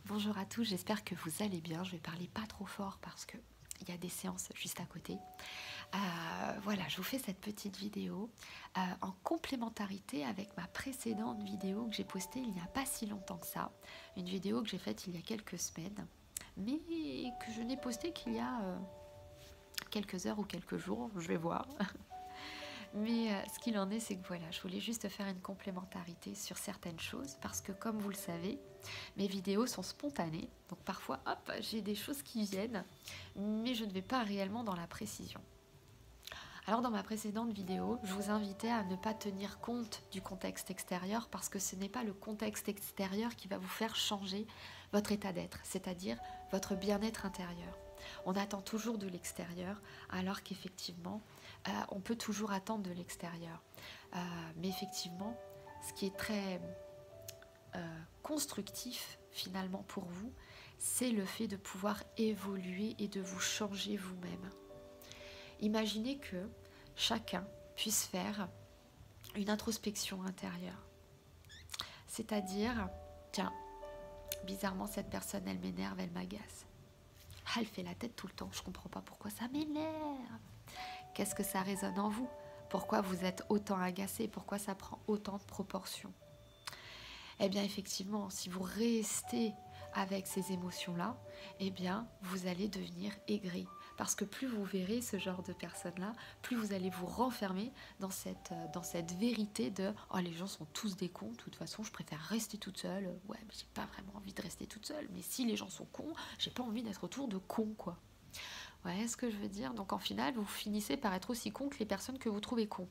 Bonjour à tous, j'espère que vous allez bien. Je vais parler pas trop fort parce que il y a des séances juste à côté. Voilà, je vous fais cette petite vidéo en complémentarité avec ma précédente vidéo que j'ai postée il n'y a pas si longtemps que ça. Une vidéo que j'ai faite il y a quelques semaines, mais que je n'ai postée qu'il y a quelques heures ou quelques jours, je vais voir. Mais ce qu'il en est, c'est que voilà, je voulais juste faire une complémentarité sur certaines choses parce que comme vous le savez, mes vidéos sont spontanées. Donc parfois, hop, j'ai des choses qui viennent, mais je ne vais pas réellement dans la précision. Alors dans ma précédente vidéo, je vous invitais à ne pas tenir compte du contexte extérieur parce que ce n'est pas le contexte extérieur qui va vous faire changer votre état d'être, c'est-à-dire votre bien-être intérieur. On attend toujours de l'extérieur alors qu'effectivement, on peut toujours attendre de l'extérieur. Mais effectivement, ce qui est très constructif finalement pour vous, c'est le fait de pouvoir évoluer et de vous changer vous-même. Imaginez que chacun puisse faire une introspection intérieure. C'est-à-dire, tiens, bizarrement cette personne elle m'énerve, elle m'agace. Ah, elle fait la tête tout le temps, je comprends pas pourquoi ça m'énerve. Qu'est-ce que ça résonne en vous? Pourquoi vous êtes autant agacé? Pourquoi ça prend autant de proportions? Eh bien effectivement, si vous restez avec ces émotions-là, eh bien vous allez devenir aigri. Parce que plus vous verrez ce genre de personnes-là, plus vous allez vous renfermer dans cette vérité de « Oh, les gens sont tous des cons, de toute façon, je préfère rester toute seule. Ouais, mais j'ai pas vraiment envie de rester toute seule. Mais si les gens sont cons, j'ai pas envie d'être autour de cons, quoi. » Vous voyez ce que je veux dire? Donc en final, vous finissez par être aussi con que les personnes que vous trouvez cons.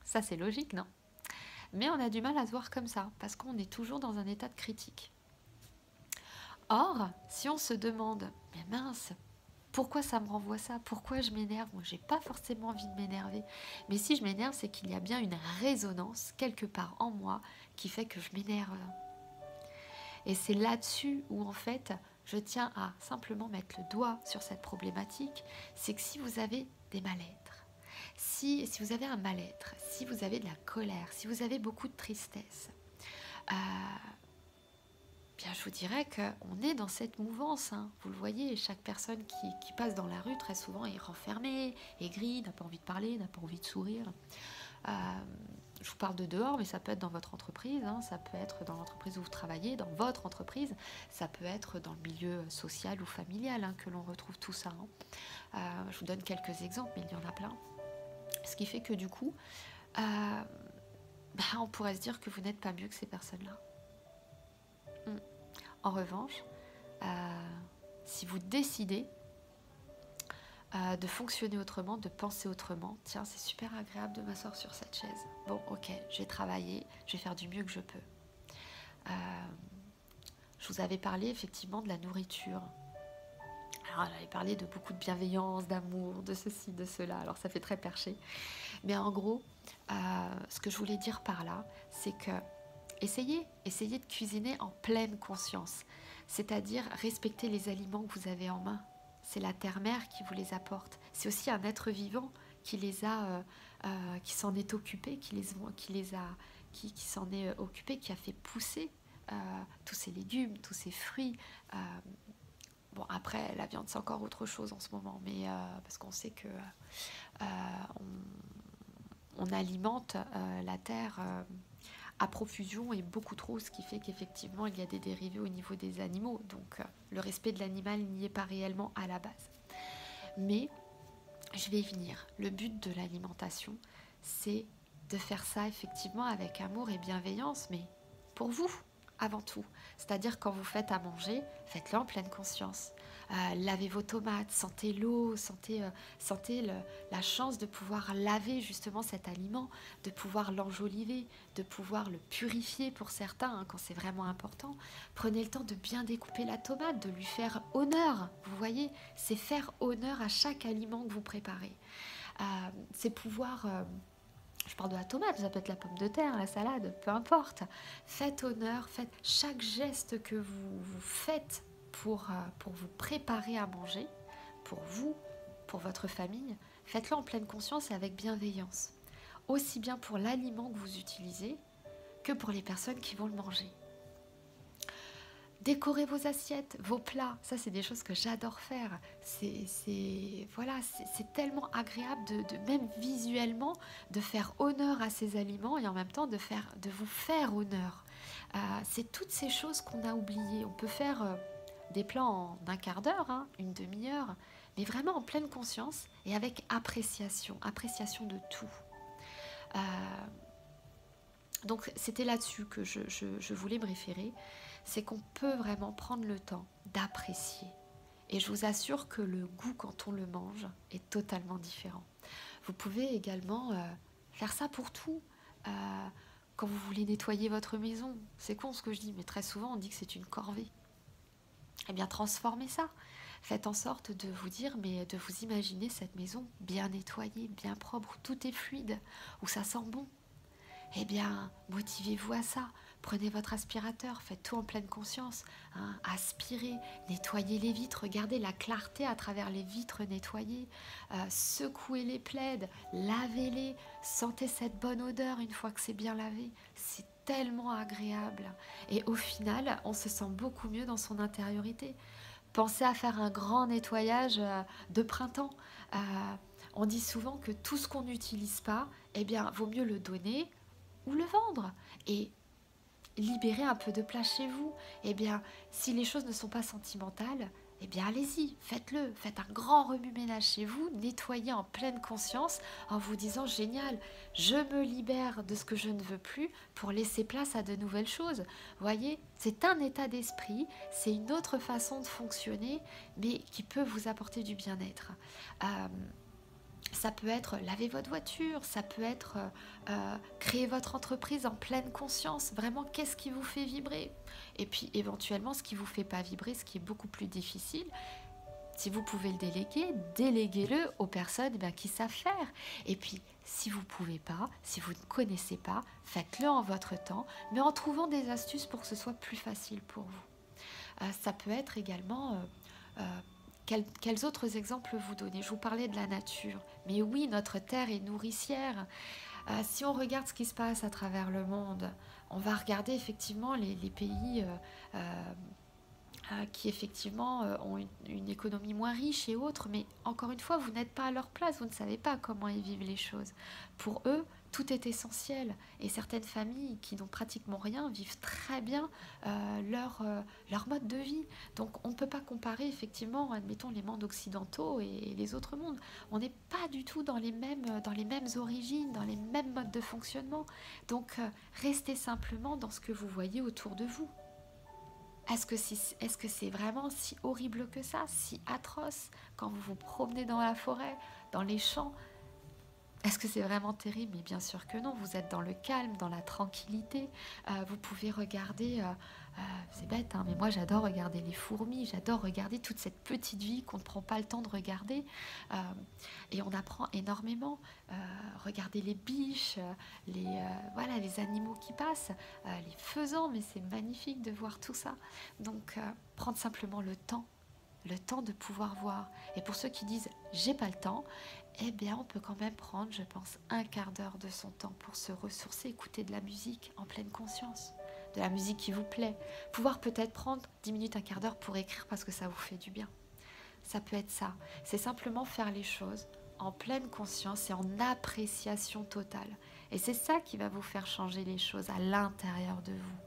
Ça, c'est logique, non? Mais on a du mal à se voir comme ça, parce qu'on est toujours dans un état de critique. Or, si on se demande, mais mince, pourquoi ça me renvoie ça? Pourquoi je m'énerve? Moi, j'ai pas forcément envie de m'énerver. Mais si je m'énerve, c'est qu'il y a bien une résonance quelque part en moi qui fait que je m'énerve. Et c'est là-dessus où, en fait, je tiens à simplement mettre le doigt sur cette problématique, c'est que si vous avez des mal-être, si vous avez un mal-être, si vous avez de la colère, si vous avez beaucoup de tristesse, bien je vous dirais qu'on est dans cette mouvance, hein. Vous le voyez, chaque personne qui passe dans la rue très souvent est renfermée, aigrie, n'a pas envie de parler, n'a pas envie de sourire. Je vous parle de dehors, mais ça peut être dans votre entreprise, hein, ça peut être dans l'entreprise où vous travaillez, dans votre entreprise, ça peut être dans le milieu social ou familial, hein, que l'on retrouve tout ça, hein. Je vous donne quelques exemples, mais il y en a plein. Ce qui fait que du coup, on pourrait se dire que vous n'êtes pas mieux que ces personnes-là. En revanche, si vous décidez de fonctionner autrement, de penser autrement, tiens, c'est super agréable de m'asseoir sur cette chaise. Bon, ok, je vais travailler, je vais faire du mieux que je peux. Je vous avais parlé effectivement de la nourriture. Alors, j'avais parlé de beaucoup de bienveillance, d'amour, de ceci, de cela. Alors, ça fait très perché. Mais en gros, ce que je voulais dire par là, c'est que essayez de cuisiner en pleine conscience. C'est-à-dire respecter les aliments que vous avez en main. C'est la terre-mère qui vous les apporte. C'est aussi un être vivant qui les a, qui s'en est occupé, qui s'en est occupé, qui a fait pousser tous ces légumes, tous ces fruits. Bon, après, la viande, c'est encore autre chose en ce moment, mais parce qu'on sait que on alimente la terre à profusion et beaucoup trop, ce qui fait qu'effectivement, il y a des dérivés au niveau des animaux. Donc, le respect de l'animal n'y est pas réellement à la base. Mais, je vais y venir. Le but de l'alimentation, c'est de faire ça effectivement avec amour et bienveillance, mais pour vous, avant tout. C'est-à-dire quand vous faites à manger, faites-le en pleine conscience. Lavez vos tomates, sentez l'eau, sentez la chance de pouvoir laver justement cet aliment, de pouvoir l'enjoliver, de pouvoir le purifier pour certains, hein, quand c'est vraiment important. Prenez le temps de bien découper la tomate, de lui faire honneur. Vous voyez, c'est faire honneur à chaque aliment que vous préparez. C'est pouvoir... je parle de la tomate, ça peut être la pomme de terre, la salade, peu importe. Faites honneur, faites chaque geste que vous faites pour vous préparer à manger, pour vous, pour votre famille, faites-le en pleine conscience et avec bienveillance. Aussi bien pour l'aliment que vous utilisez que pour les personnes qui vont le manger. Décorez vos assiettes, vos plats. Ça, c'est des choses que j'adore faire. Voilà, c'est tellement agréable même visuellement de faire honneur à ces aliments et en même temps de vous faire honneur. C'est toutes ces choses qu'on a oubliées. On peut faire des plats en un quart d'heure, hein, une demi-heure, mais vraiment en pleine conscience et avec appréciation de tout. Euh, donc c'était là-dessus que je voulais me référer, c'est qu'on peut vraiment prendre le temps d'apprécier. Et je vous assure que le goût quand on le mange est totalement différent. Vous pouvez également faire ça pour tout. Quand vous voulez nettoyer votre maison, c'est con ce que je dis, mais très souvent on dit que c'est une corvée. Eh bien transformez ça. Faites en sorte de vous dire, mais de vous imaginer cette maison bien nettoyée, bien propre, où tout est fluide, où ça sent bon. Eh bien, motivez-vous à ça. Prenez votre aspirateur, faites tout en pleine conscience. Hein. Aspirez, nettoyez les vitres, regardez la clarté à travers les vitres nettoyées. Secouez les plaids, lavez-les, sentez cette bonne odeur une fois que c'est bien lavé. C'est tellement agréable. Et au final, on se sent beaucoup mieux dans son intériorité. Pensez à faire un grand nettoyage de printemps. On dit souvent que tout ce qu'on n'utilise pas, eh bien, vaut mieux le donner ou le vendre et libérer un peu de place chez vous. Eh bien, si les choses ne sont pas sentimentales, eh bien allez-y, faites-le, faites un grand remue-ménage chez vous, nettoyez en pleine conscience en vous disant génial, je me libère de ce que je ne veux plus pour laisser place à de nouvelles choses. Vous voyez, c'est un état d'esprit, c'est une autre façon de fonctionner, mais qui peut vous apporter du bien-être. Ça peut être laver votre voiture, ça peut être créer votre entreprise en pleine conscience. Vraiment, qu'est-ce qui vous fait vibrer? Et puis éventuellement, ce qui ne vous fait pas vibrer, ce qui est beaucoup plus difficile, si vous pouvez le déléguer, déléguez-le aux personnes qui savent faire. Et puis, si vous ne pouvez pas, si vous ne connaissez pas, faites-le en votre temps, mais en trouvant des astuces pour que ce soit plus facile pour vous. Ça peut être également... quels autres exemples vous donner? Je vous parlais de la nature, mais oui, notre terre est nourricière. Si on regarde ce qui se passe à travers le monde, on va regarder effectivement les pays qui effectivement ont une économie moins riche et autres, mais encore une fois, vous n'êtes pas à leur place, vous ne savez pas comment ils vivent les choses. Pour eux, tout est essentiel, et certaines familles qui n'ont pratiquement rien vivent très bien leur mode de vie. Donc on ne peut pas comparer effectivement, admettons, les mondes occidentaux et les autres mondes. On n'est pas du tout dans les mêmes origines, dans les mêmes modes de fonctionnement. Donc restez simplement dans ce que vous voyez autour de vous. Est-ce que c'est vraiment si horrible que ça, si atroce, quand vous vous promenez dans la forêt, dans les champs? Est-ce que c'est vraiment terrible? Mais bien sûr que non, vous êtes dans le calme, dans la tranquillité. Vous pouvez regarder, c'est bête, hein, mais moi j'adore regarder les fourmis, j'adore regarder toute cette petite vie qu'on ne prend pas le temps de regarder. Et on apprend énormément. Regardez les biches, voilà, les animaux qui passent, les faisans, mais c'est magnifique de voir tout ça. Donc prendre simplement le temps de pouvoir voir. Et pour ceux qui disent j'ai pas le temps, eh bien on peut quand même prendre, je pense, un quart d'heure de son temps pour se ressourcer, écouter de la musique en pleine conscience, de la musique qui vous plaît, pouvoir peut-être prendre 10 minutes, un quart d'heure pour écrire parce que ça vous fait du bien. Ça peut être ça, c'est simplement faire les choses en pleine conscience et en appréciation totale. Et c'est ça qui va vous faire changer les choses à l'intérieur de vous.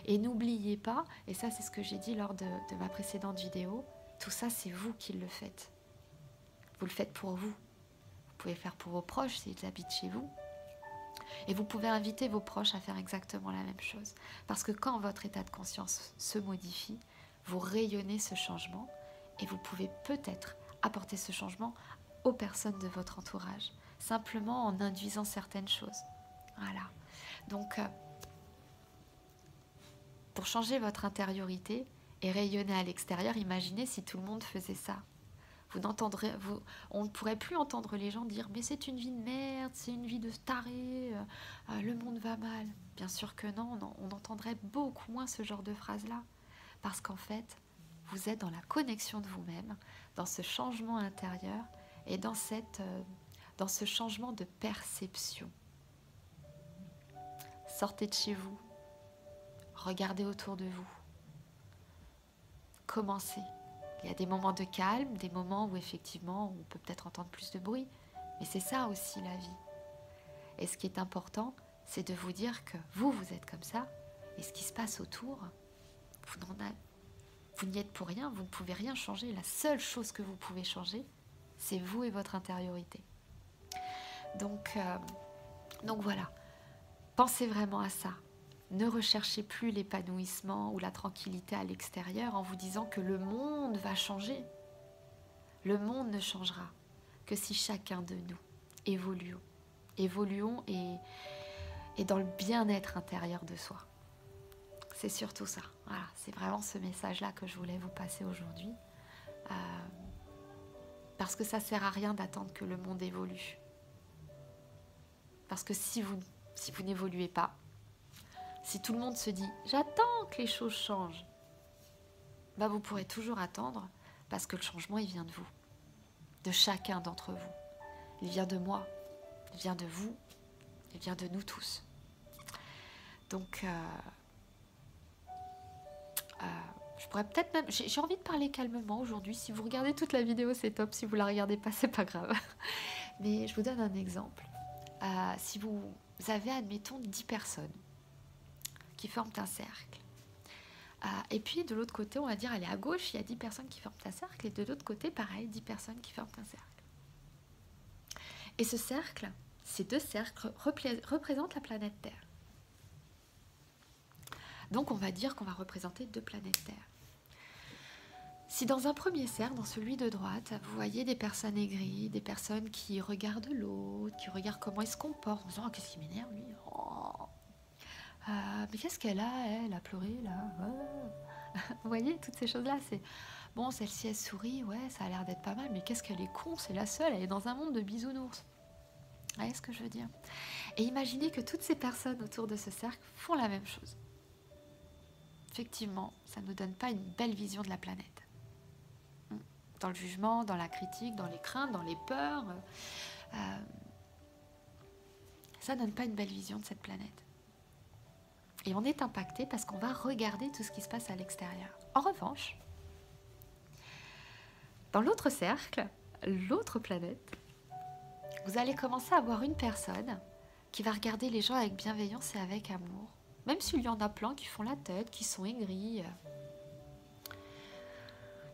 Et n'oubliez pas, et ça c'est ce que j'ai dit lors de ma précédente vidéo, tout ça c'est vous qui le faites. Vous le faites pour vous. Vous pouvez le faire pour vos proches s'ils habitent chez vous. Et vous pouvez inviter vos proches à faire exactement la même chose. Parce que quand votre état de conscience se modifie, vous rayonnez ce changement et vous pouvez peut-être apporter ce changement aux personnes de votre entourage, simplement en induisant certaines choses. Voilà. Donc, pour changer votre intériorité et rayonner à l'extérieur, imaginez si tout le monde faisait ça. On ne pourrait plus entendre les gens dire mais c'est une vie de merde, c'est une vie de taré, le monde va mal. Bien sûr que non, on entendrait beaucoup moins ce genre de phrases-là. Parce qu'en fait, vous êtes dans la connexion de vous-même, dans ce changement intérieur et dans ce changement de perception. Sortez de chez vous, regardez autour de vous. recommencer. Il y a des moments de calme, des moments où effectivement on peut peut-être entendre plus de bruit, mais c'est ça aussi la vie. Et ce qui est important, c'est de vous dire que vous êtes comme ça, et ce qui se passe autour, vous n'y êtes pour rien, vous ne pouvez rien changer. La seule chose que vous pouvez changer, c'est vous et votre intériorité. Donc voilà, pensez vraiment à ça. Ne recherchez plus l'épanouissement ou la tranquillité à l'extérieur en vous disant que le monde va changer. Le monde ne changera que si chacun de nous évoluons et dans le bien-être intérieur de soi. C'est surtout ça. Voilà, c'est vraiment ce message-là que je voulais vous passer aujourd'hui. Parce que ça ne sert à rien d'attendre que le monde évolue. Parce que si vous n'évoluez pas, si tout le monde se dit « j'attends que les choses changent », bah vous pourrez toujours attendre parce que le changement, il vient de vous, de chacun d'entre vous. Il vient de moi, il vient de vous, il vient de nous tous. Donc, je pourrais peut-être même... J'ai envie de parler calmement aujourd'hui. Si vous regardez toute la vidéo, c'est top. Si vous la regardez pas, c'est pas grave. Mais je vous donne un exemple. Si vous avez, admettons, 10 personnes qui forment un cercle. Et puis, de l'autre côté, on va dire, allez, à gauche, il y a 10 personnes qui forment un cercle. Et de l'autre côté, pareil, 10 personnes qui forment un cercle. Et ce cercle, ces deux cercles représentent la planète Terre. Donc, on va dire qu'on va représenter 2 planètes Terre. Si dans un premier cercle, dans celui de droite, vous voyez des personnes aigries, des personnes qui regardent l'autre, qui regardent comment il se comporte, en disant oh, qu'est-ce qui m'énerve lui, mais qu'est-ce qu'elle a, elle a pleuré là. Vous voyez, toutes ces choses-là, c'est bon, celle-ci elle sourit, ouais, ça a l'air d'être pas mal, mais qu'est-ce qu'elle est con, c'est la seule, elle est dans un monde de bisounours. Vous voyez ce que je veux dire? Et imaginez que toutes ces personnes autour de ce cercle font la même chose. Effectivement, ça ne nous donne pas une belle vision de la planète. Dans le jugement, dans la critique, dans les craintes, dans les peurs. Ça ne donne pas une belle vision de cette planète. Et on est impacté parce qu'on va regarder tout ce qui se passe à l'extérieur. En revanche, dans l'autre cercle, l'autre planète, vous allez commencer à voir une personne qui va regarder les gens avec bienveillance et avec amour. Même s'il y en a plein qui font la tête, qui sont aigris.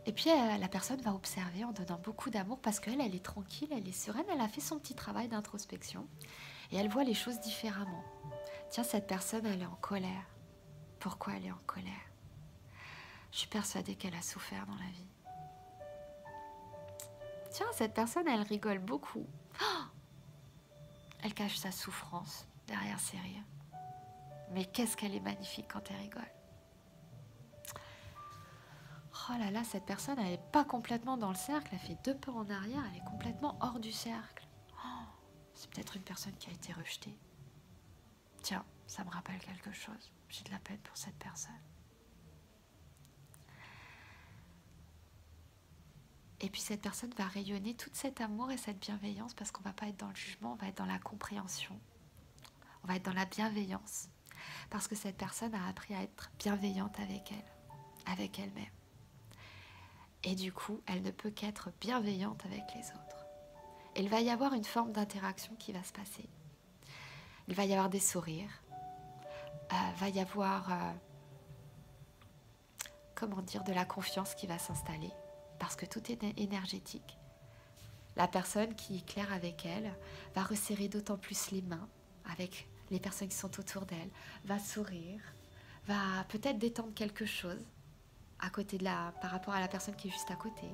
Et puis la personne va observer en donnant beaucoup d'amour parce qu'elle, elle est tranquille, elle est sereine, elle a fait son petit travail d'introspection et elle voit les choses différemment. Tiens, cette personne, elle est en colère. Pourquoi elle est en colère? Je suis persuadée qu'elle a souffert dans la vie. Tiens, cette personne, elle rigole beaucoup. Oh, elle cache sa souffrance derrière ses rires. Mais qu'est-ce qu'elle est magnifique quand elle rigole. Oh là là, cette personne, elle n'est pas complètement dans le cercle, elle fait 2 pas en arrière, elle est complètement hors du cercle. Oh, c'est peut-être une personne qui a été rejetée. Tiens, ça me rappelle quelque chose. J'ai de la peine pour cette personne. Et puis cette personne va rayonner tout cet amour et cette bienveillance parce qu'on ne va pas être dans le jugement, on va être dans la compréhension. On va être dans la bienveillance. Parce que cette personne a appris à être bienveillante avec elle, avec elle-même. Et du coup, elle ne peut qu'être bienveillante avec les autres. Et il va y avoir une forme d'interaction qui va se passer. Il va y avoir des sourires. Va y avoir, comment dire, de la confiance qui va s'installer. Parce que tout est énergétique. La personne qui est claire avec elle va resserrer d'autant plus les mains avec les personnes qui sont autour d'elle, va sourire, va peut-être détendre quelque chose à côté par rapport à la personne qui est juste à côté.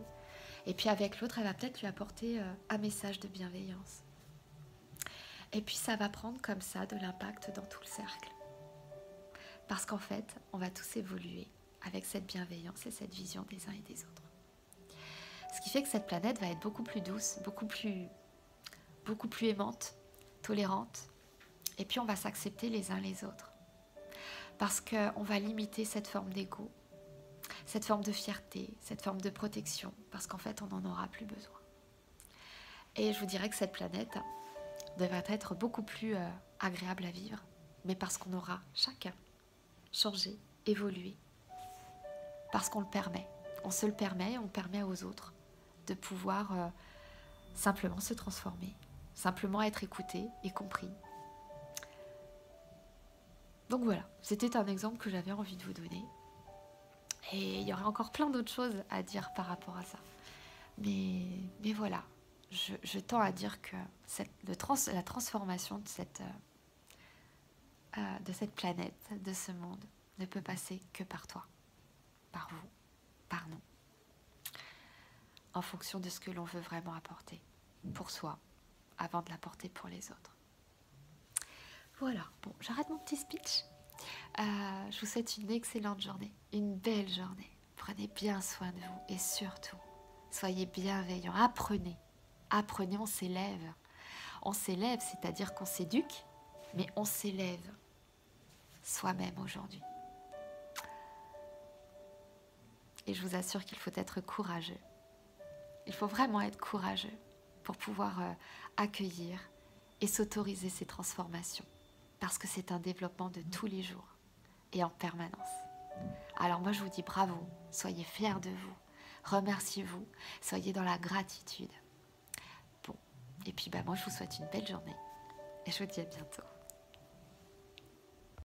Et puis avec l'autre, elle va peut-être lui apporter un message de bienveillance. Et puis ça va prendre comme ça de l'impact dans tout le cercle. Parce qu'en fait, on va tous évoluer avec cette bienveillance et cette vision des uns et des autres. Ce qui fait que cette planète va être beaucoup plus douce, beaucoup plus aimante, tolérante. Et puis on va s'accepter les uns les autres. Parce qu'on va limiter cette forme d'ego, cette forme de fierté, cette forme de protection, parce qu'en fait, on n'en aura plus besoin. Et je vous dirais que cette planète devrait être beaucoup plus agréable à vivre, mais parce qu'on aura chacun changé, évolué, parce qu'on le permet. On se le permet, on permet aux autres de pouvoir simplement se transformer, simplement être écouté et compris. Donc voilà, c'était un exemple que j'avais envie de vous donner. Et il y aurait encore plein d'autres choses à dire par rapport à ça. Mais voilà, je tends à dire que la transformation de cette planète, de ce monde, ne peut passer que par toi, par vous, par nous, en fonction de ce que l'on veut vraiment apporter pour soi, avant de l'apporter pour les autres. Voilà, bon, j'arrête mon petit speech. Je vous souhaite une excellente journée, une belle journée. Prenez bien soin de vous et surtout, soyez bienveillants, apprenez, on s'élève. On s'élève, c'est-à-dire qu'on s'éduque, mais on s'élève soi-même aujourd'hui. Et je vous assure qu'il faut être courageux. Il faut vraiment être courageux pour pouvoir accueillir et s'autoriser ces transformations. Parce que c'est un développement de tous les jours et en permanence. Alors moi je vous dis bravo, soyez fiers de vous, remerciez-vous, soyez dans la gratitude. Bon, et puis moi je vous souhaite une belle journée et je vous dis à bientôt.